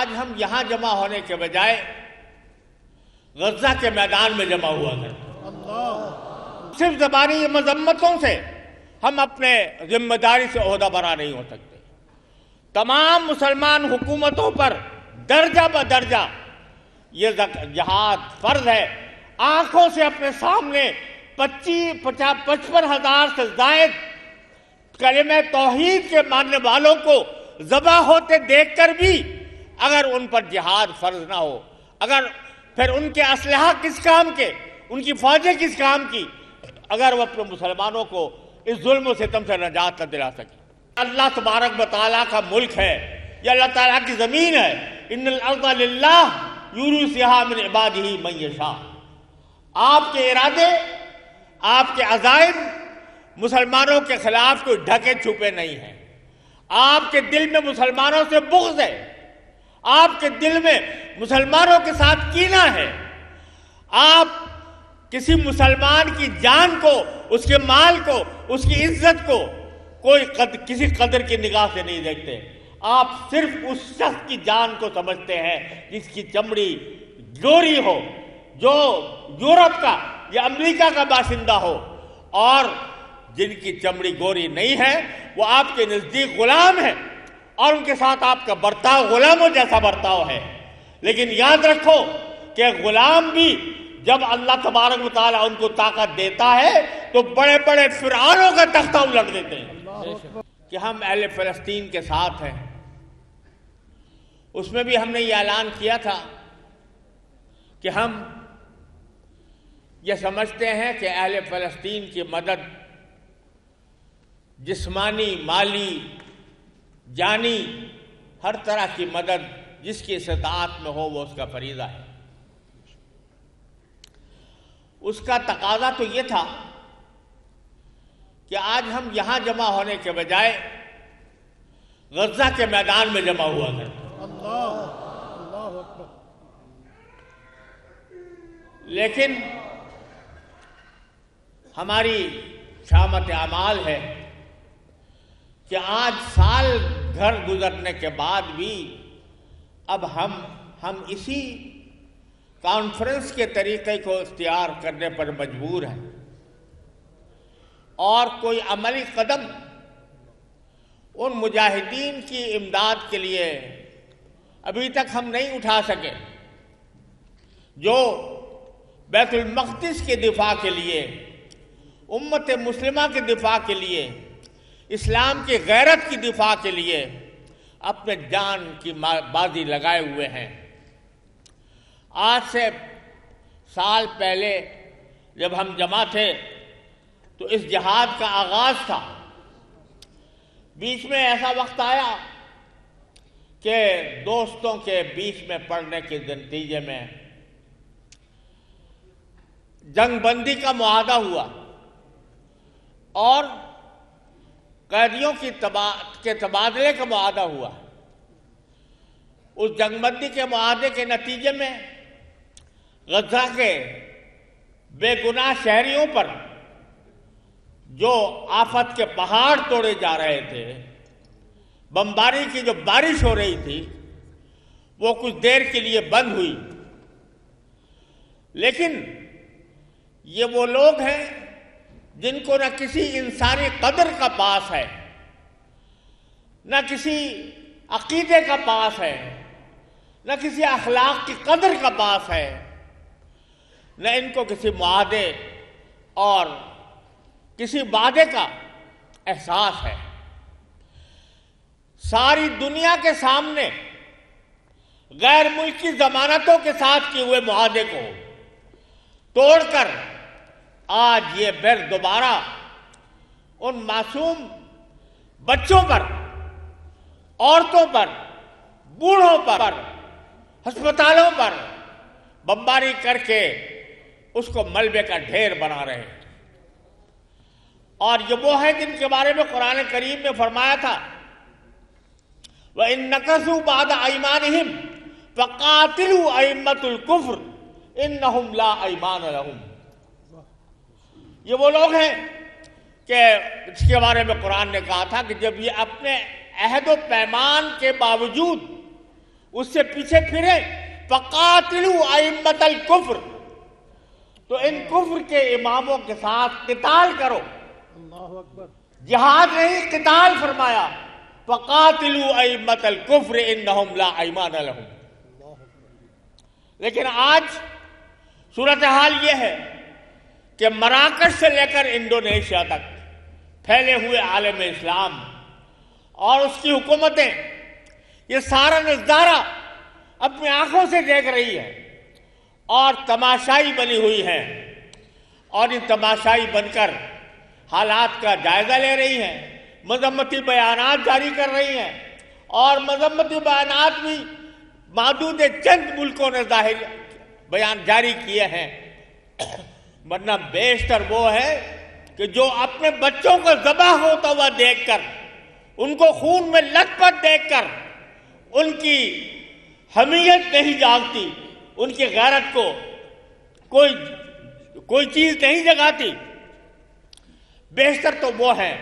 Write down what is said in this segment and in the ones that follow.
آج ہم یہاں جمع ہونے کے بجائے غزہ کے میدان میں جمع ہوا کرتے۔ صرف زبانی مذمتوں سے ہم اپنے ذمہ داری سے عہدہ برا نہیں ہو سکتے۔ تمام مسلمان حکومتوں پر درجہ بدرجہ یہ جہاد فرض ہے۔ آنکھوں سے اپنے سامنے 55,000 سے زائد کلمہ توحید کے ماننے والوں کو ذبح ہوتے دیکھ کر بھی اگر ان پر جہاد فرض نہ ہو، اگر پھر ان کے اسلحہ کس کام کے، ان کی فوجیں کس کام کی، اگر وہ اپنے مسلمانوں کو اس ظلم و ستم سے نجات نہ دلا سکے۔ اللہ تبارک و تعالیٰ کا ملک ہے، یہ اللہ تعالیٰ کی زمین ہے۔ ان الارض للہ یورثها من عبادہ من یشاء۔ آپ کے ارادے، آپ کے عزائم مسلمانوں کے خلاف کوئی ڈھکے چھپے نہیں ہیں۔ آپ کے دل میں مسلمانوں سے بغض ہے، آپ کے دل میں مسلمانوں کے ساتھ کینہ ہے۔ آپ کسی مسلمان کی جان کو، اس کے مال کو، اس کی عزت کو کسی قدر کی نگاہ سے نہیں دیکھتے۔ آپ صرف اس شخص کی جان کو سمجھتے ہیں جس کی چمڑی گوری ہو، جو یورپ کا یا امریکہ کا باشندہ ہو، اور جن کی چمڑی گوری نہیں ہے وہ آپ کے نزدیک غلام ہیں، اور ان کے ساتھ آپ کا برتاؤ غلاموں جیسا برتاؤ ہے۔ لیکن یاد رکھو کہ غلام بھی جب اللہ تبارک و تعالیٰ ان کو طاقت دیتا ہے تو بڑے بڑے فرعونوں کا تختہ الٹ دیتے ہیں۔ کہ ہم اہل فلسطین کے ساتھ ہیں، اس میں بھی ہم نے یہ اعلان کیا تھا کہ ہم یہ سمجھتے ہیں کہ اہل فلسطین کی مدد جسمانی، مالی، جانی، ہر طرح کی مدد جس کی استطاعت میں ہو وہ اس کا فریضہ ہے۔ اس کا تقاضا تو یہ تھا کہ آج ہم یہاں جمع ہونے کے بجائے غزہ کے میدان میں جمع ہوا کرتے۔ لیکن ہماری شامت اعمال ہے کہ آج سال گھر گزرنے کے بعد بھی اب ہم اسی کانفرنس کے طریقے کو اختیار کرنے پر مجبور ہیں، اور کوئی عملی قدم ان مجاہدین کی امداد کے لیے ابھی تک ہم نہیں اٹھا سکے جو بیت المقدس کے دفاع کے لیے، امت مسلمہ کے دفاع کے لیے، اسلام کی غیرت کی دفاع کے لیے اپنے جان کی بازی لگائے ہوئے ہیں۔ آج سے سال پہلے جب ہم جمع تھے تو اس جہاد کا آغاز تھا۔ بیچ میں ایسا وقت آیا کہ دوستوں کے بیچ میں پڑنے کے نتیجے میں جنگ بندی کا معاہدہ ہوا اور قیدیوں کے تبادلے کا معاہدہ ہوا۔ اس جنگ بندی کے معاہدے کے نتیجے میں غزہ کے بے گناہ شہریوں پر جو آفت کے پہاڑ توڑے جا رہے تھے، بمباری کی جو بارش ہو رہی تھی، وہ کچھ دیر کے لیے بند ہوئی۔ لیکن یہ وہ لوگ ہیں جن کو نہ کسی انسانی قدر کا پاس ہے، نہ کسی عقیدے کا پاس ہے، نہ کسی اخلاق کی قدر کا پاس ہے، نہ ان کو کسی معاہدے اور کسی وعدے کا احساس ہے۔ ساری دنیا کے سامنے غیر ملکی ضمانتوں کے ساتھ کیے ہوئے معاہدے کو توڑ کر آج یہ پھر دوبارہ ان معصوم بچوں پر، عورتوں پر، بوڑھوں پر، ہسپتالوں پر بمباری کر کے اس کو ملبے کا ڈھیر بنا رہے ہیں۔ اور یہ وہ ہے جن کے بارے میں قرآن کریم میں فرمایا تھا وَإِن نَكَثُوا بَعْدَ أَيْمَانِهِمْ فَقَاتِلُوا أَئِمَّةَ الْكُفْرِ إِنَّهُمْ لَا أَيْمَانَ لَهُمْ۔ یہ وہ لوگ ہیں کہ اس کے بارے میں قرآن نے کہا تھا کہ جب یہ اپنے عہد و پیمان کے باوجود اس سے پیچھے پھریں. فقاتلوا ائمۃ الکفر، تو ان کفر کے اماموں کے ساتھ قتال کرو. اللہ اکبر. جہاد نہیں، قتال فرمایا. فقاتلوا ائمۃ الکفر انہم لا ایمان لہم. لیکن آج صورتحال یہ ہے کہ مراکش سے لے کر انڈونیشیا تک پھیلے ہوئے عالم اسلام اور اس کی حکومتیں یہ سارا نظارہ اپنی آنکھوں سے دیکھ رہی ہے اور تماشائی بنی ہوئی ہیں، اور یہ تماشائی بن کر حالات کا جائزہ لے رہی ہیں، مذمتی بیانات جاری کر رہی ہیں، اور مذمتی بیانات بھی محدود چند ملکوں نے بیان جاری کیے ہیں. ورنہ بیشتر وہ ہے کہ جو اپنے بچوں کو ذبح ہوتا ہوا دیکھ کر، ان کو خون میں لت پت دیکھ کر ان کی حمیت نہیں جاگتی، ان کی غیرت کو کوئی چیز نہیں جگاتی، بیشتر تو وہ ہیں.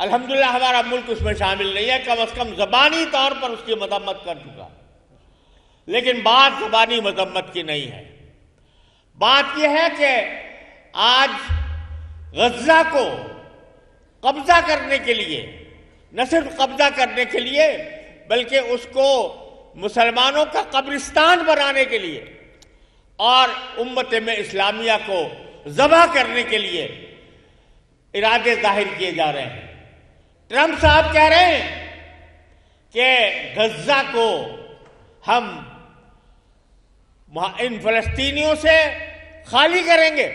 الحمدللہ ہمارا ملک اس میں شامل نہیں ہے، کم از کم زبانی طور پر اس کی مذمت کر چکا. لیکن بات زبانی مذمت کی نہیں ہے. بات یہ ہے کہ آج غزہ کو قبضہ کرنے کے لیے، نہ صرف قبضہ کرنے کے لیے بلکہ اس کو مسلمانوں کا قبرستان بنانے کے لیے اور امت میں اسلامیہ کو ذبح کرنے کے لیے ارادے ظاہر کیے جا رہے ہیں. ٹرمپ صاحب کہہ رہے ہیں کہ غزہ کو ہم ان فلسطینیوں سے خالی کریں گے.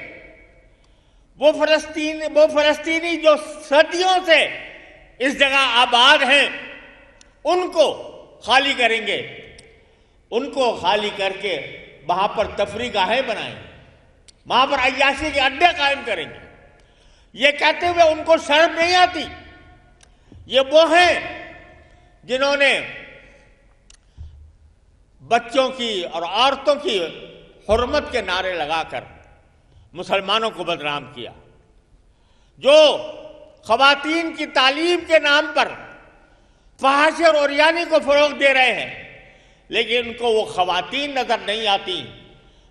وہ فلسطینی جو صدیوں سے اس جگہ آباد ہیں ان کو خالی کریں گے. ان کو خالی کر کے وہاں پر تفریح گاہیں بنائیں گے، وہاں پر عیاشی کے اڈے قائم کریں گے. یہ کہتے ہوئے ان کو شرم نہیں آتی. یہ وہ ہیں جنہوں نے بچوں کی اور عورتوں کی حرمت کے نعرے لگا کر مسلمانوں کو بدنام کیا، جو خواتین کی تعلیم کے نام پر فحاشی اور عریانی کو فروغ دے رہے ہیں. لیکن ان کو وہ خواتین نظر نہیں آتی،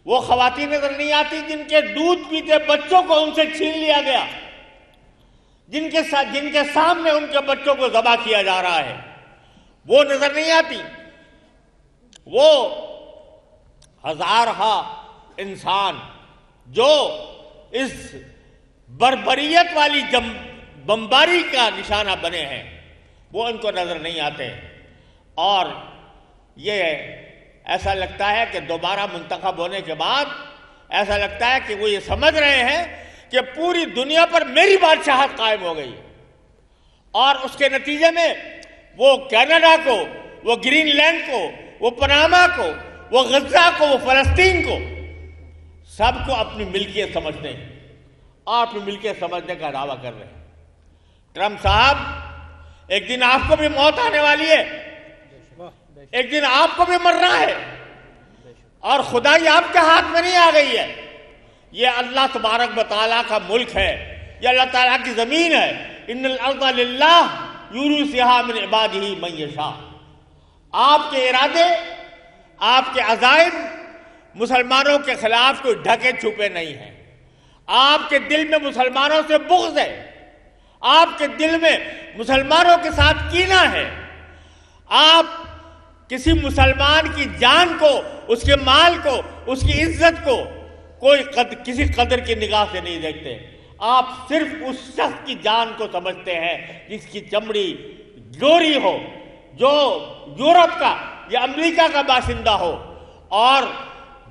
وہ خواتین نظر نہیں آتی جن کے دودھ پیتے بچوں کو ان سے چھین لیا گیا، جن کے سامنے ان کے بچوں کو ذبح کیا جا رہا ہے. وہ نظر نہیں آتی. وہ ہزارہا انسان جو اس بربریت والی بمباری کا نشانہ بنے ہیں وہ ان کو نظر نہیں آتے. اور یہ ایسا لگتا ہے کہ دوبارہ منتخب ہونے کے بعد ایسا لگتا ہے کہ وہ یہ سمجھ رہے ہیں کہ پوری دنیا پر میری بادشاہت قائم ہو گئی، اور اس کے نتیجے میں وہ کینیڈا کو، وہ گرین لینڈ کو، وہ پناما کو، وہ غزہ کو، وہ فلسطین کو، سب کو اپنی ملکیت سمجھتے ہیں اور اپنی ملکیت سمجھنے کا دعویٰ کر رہے ہیں. ٹرمپ صاحب، ایک دن آپ کو بھی موت آنے والی ہے، ایک دن آپ کو بھی مرنا ہے، اور خدائی آپ کے ہاتھ میں نہیں آ گئی ہے. یہ اللہ تبارک و تعالیٰ کا ملک ہے، یہ اللہ تعالیٰ کی زمین ہے. ان الارض للہ یورثھا من عبادہ من یشاء. آپ کے ارادے، آپ کے عزائم مسلمانوں کے خلاف کوئی ڈھکے چھپے نہیں ہیں. آپ کے دل میں مسلمانوں سے بغض ہے، آپ کے دل میں مسلمانوں کے ساتھ کینہ ہے. آپ کسی مسلمان کی جان کو، اس کے مال کو، اس کی عزت کو کسی قدر کی نگاہ سے نہیں دیکھتے. آپ صرف اس شخص کی جان کو سمجھتے ہیں جس کی چمڑی گوری ہو، جو یورپ کا یا امریکہ کا باشندہ ہو، اور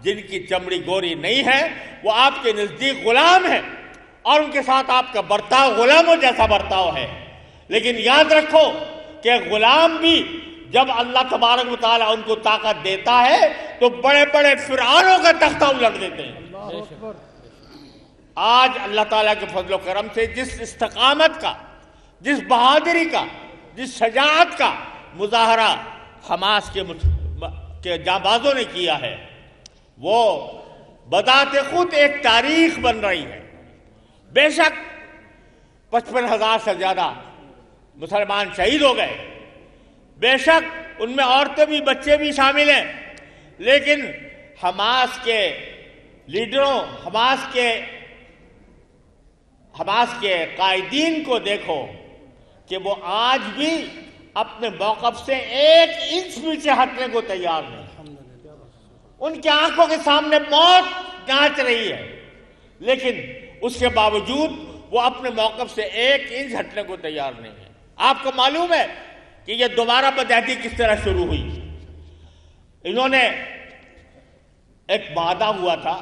جن کی چمڑی گوری نہیں ہے وہ آپ کے نزدیک غلام ہیں، اور ان کے ساتھ آپ کا برتاؤ غلاموں جیسا برتاؤ ہے. لیکن یاد رکھو کہ غلام بھی جب اللہ تبارک و تعالیٰ ان کو طاقت دیتا ہے تو بڑے بڑے فرعونوں کا تختہ الٹ دیتے ہیں. آج اللہ تعالیٰ کے فضل و کرم سے جس استقامت کا، جس بہادری کا، جس شجاعت کا مظاہرہ حماس کے جانبازوں نے کیا ہے، وہ بذات خود ایک تاریخ بن رہی ہے. بے شک 55,000 سے زیادہ مسلمان شہید ہو گئے، بے شک ان میں عورتیں بھی بچے بھی شامل ہیں، لیکن حماس کے لیڈروں، حماس کے قائدین کو دیکھو کہ وہ آج بھی اپنے موقف سے 1 انچ پیچھے ہٹنے کو تیار نہیں۔ ان کی آنکھوں کے سامنے موت ناچ رہی ہے، لیکن اس کے باوجود وہ اپنے موقف سے 1 انچ ہٹنے کو تیار نہیں ہے۔ آپ کو معلوم ہے کہ یہ دوبارہ بدعہدی کس طرح شروع ہوئی؟ انہوں نے ایک معاہدہ ہوا تھا،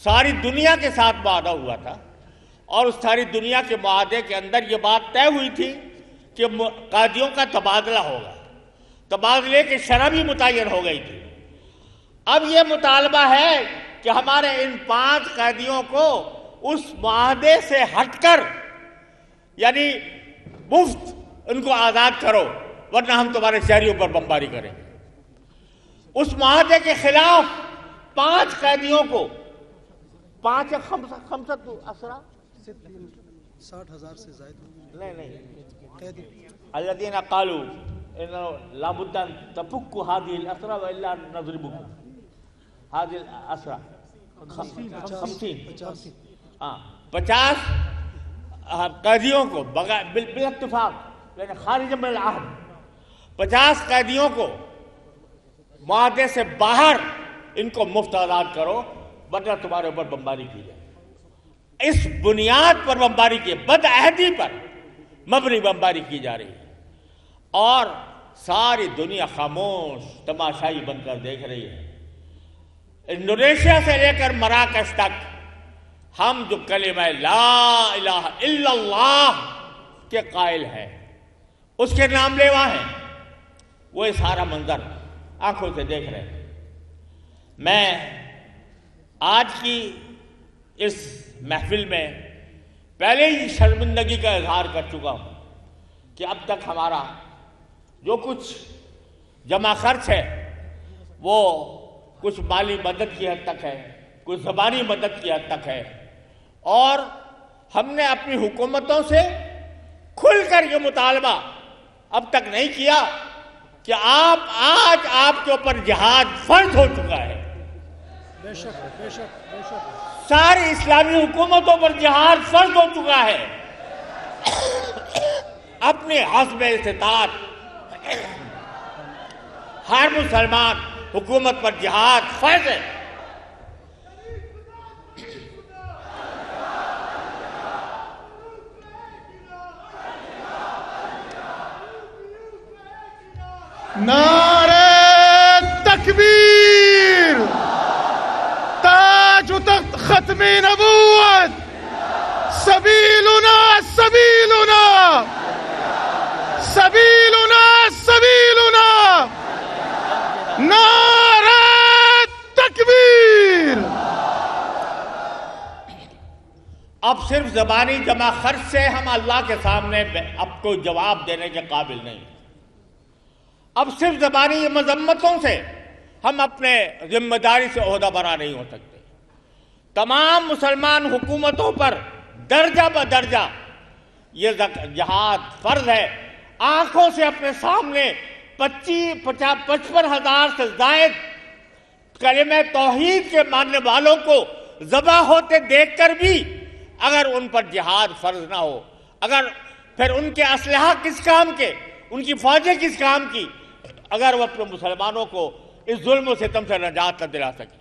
ساری دنیا کے ساتھ معاہدہ ہوا تھا، اور اس ساری دنیا کے معاہدے کے اندر یہ بات طے ہوئی تھی کہ قیدیوں کا تبادلہ ہوگا، تبادلے کی شرح بھی متعین ہو گئی تھی۔ اب یہ مطالبہ ہے کہ ہمارے ان 5 قیدیوں کو اس معاہدے سے ہٹ کر، یعنی مفت ان کو آزاد کرو، ورنہ ہم تمہارے شہریوں پر بمباری کریں گے۔ اس معاہدے کے خلاف 5 قیدیوں کو 5 خمسط اسرا 60,000 سے زائد نہیں الذين قالوا انه لابد ان تفك هذه الاسرى والا نضربكم هذه الاسرى 50 قیدیوں کو بالاتفاق لیکن خارج من العہد 50 قیدیوں کو معاہدے سے باہر ان کو مفت آزاد کرو، ورنہ تمہارے اوپر بمباری کی جائے۔ اس بنیاد پر بمباری کی، بدعہدی پر مبنی بمباری کی جا رہی ہے، اور ساری دنیا خاموش تماشائی بن کر دیکھ رہی ہے۔ انڈونیشیا سے لے کر مراکش تک ہم جو کلمہ لا الہ الا اللہ کے قائل ہیں، اس کے نام لیوا ہیں، وہ سارا منظر آنکھوں سے دیکھ رہے ہیں۔ میں آج کی اس محفل میں پہلے ہی شرمندگی کا اظہار کر چکا ہوں کہ اب تک ہمارا جو کچھ جمع خرچ ہے وہ کچھ مالی مدد کی حد تک ہے، کچھ زبانی مدد کی حد تک ہے، اور ہم نے اپنی حکومتوں سے کھل کر یہ مطالبہ اب تک نہیں کیا کہ آج آپ کے اوپر جہاد فرض ہو چکا ہے۔ بے شک بے شک بے شک ساری اسلامی حکومتوں پر جہاد فرض ہو چکا ہے۔ اپنے حسب استطاعت ہر مسلمان حکومت پر جہاد فرض ہے۔ نعرہ تکبیر، تاج و تخت ختم نبوت، سبیلنا سبیلنا سبیلنا سبیلنا، نعرہ تکبیر۔ اب صرف زبانی جمع خرچ سے ہم اللہ کے سامنے اب کوئی جواب دینے کے قابل نہیں۔ اب صرف زبانی مذمتوں سے ہم اپنے ذمہ داری سے عہدہ برا نہیں ہو سکتے۔ تمام مسلمان حکومتوں پر درجہ بدرجہ یہ جہاد فرض ہے۔ آنکھوں سے اپنے سامنے 55,000 سے زائد کلمہ توحید کے ماننے والوں کو ذبح ہوتے دیکھ کر بھی اگر ان پر جہاد فرض نہ ہو، اگر پھر ان کے اسلحہ کس کام کے، ان کی فوجیں کس کام کی، اگر وہ اپنے مسلمانوں کو اس ظلم و ستم سے نجات نہ دلا سکے۔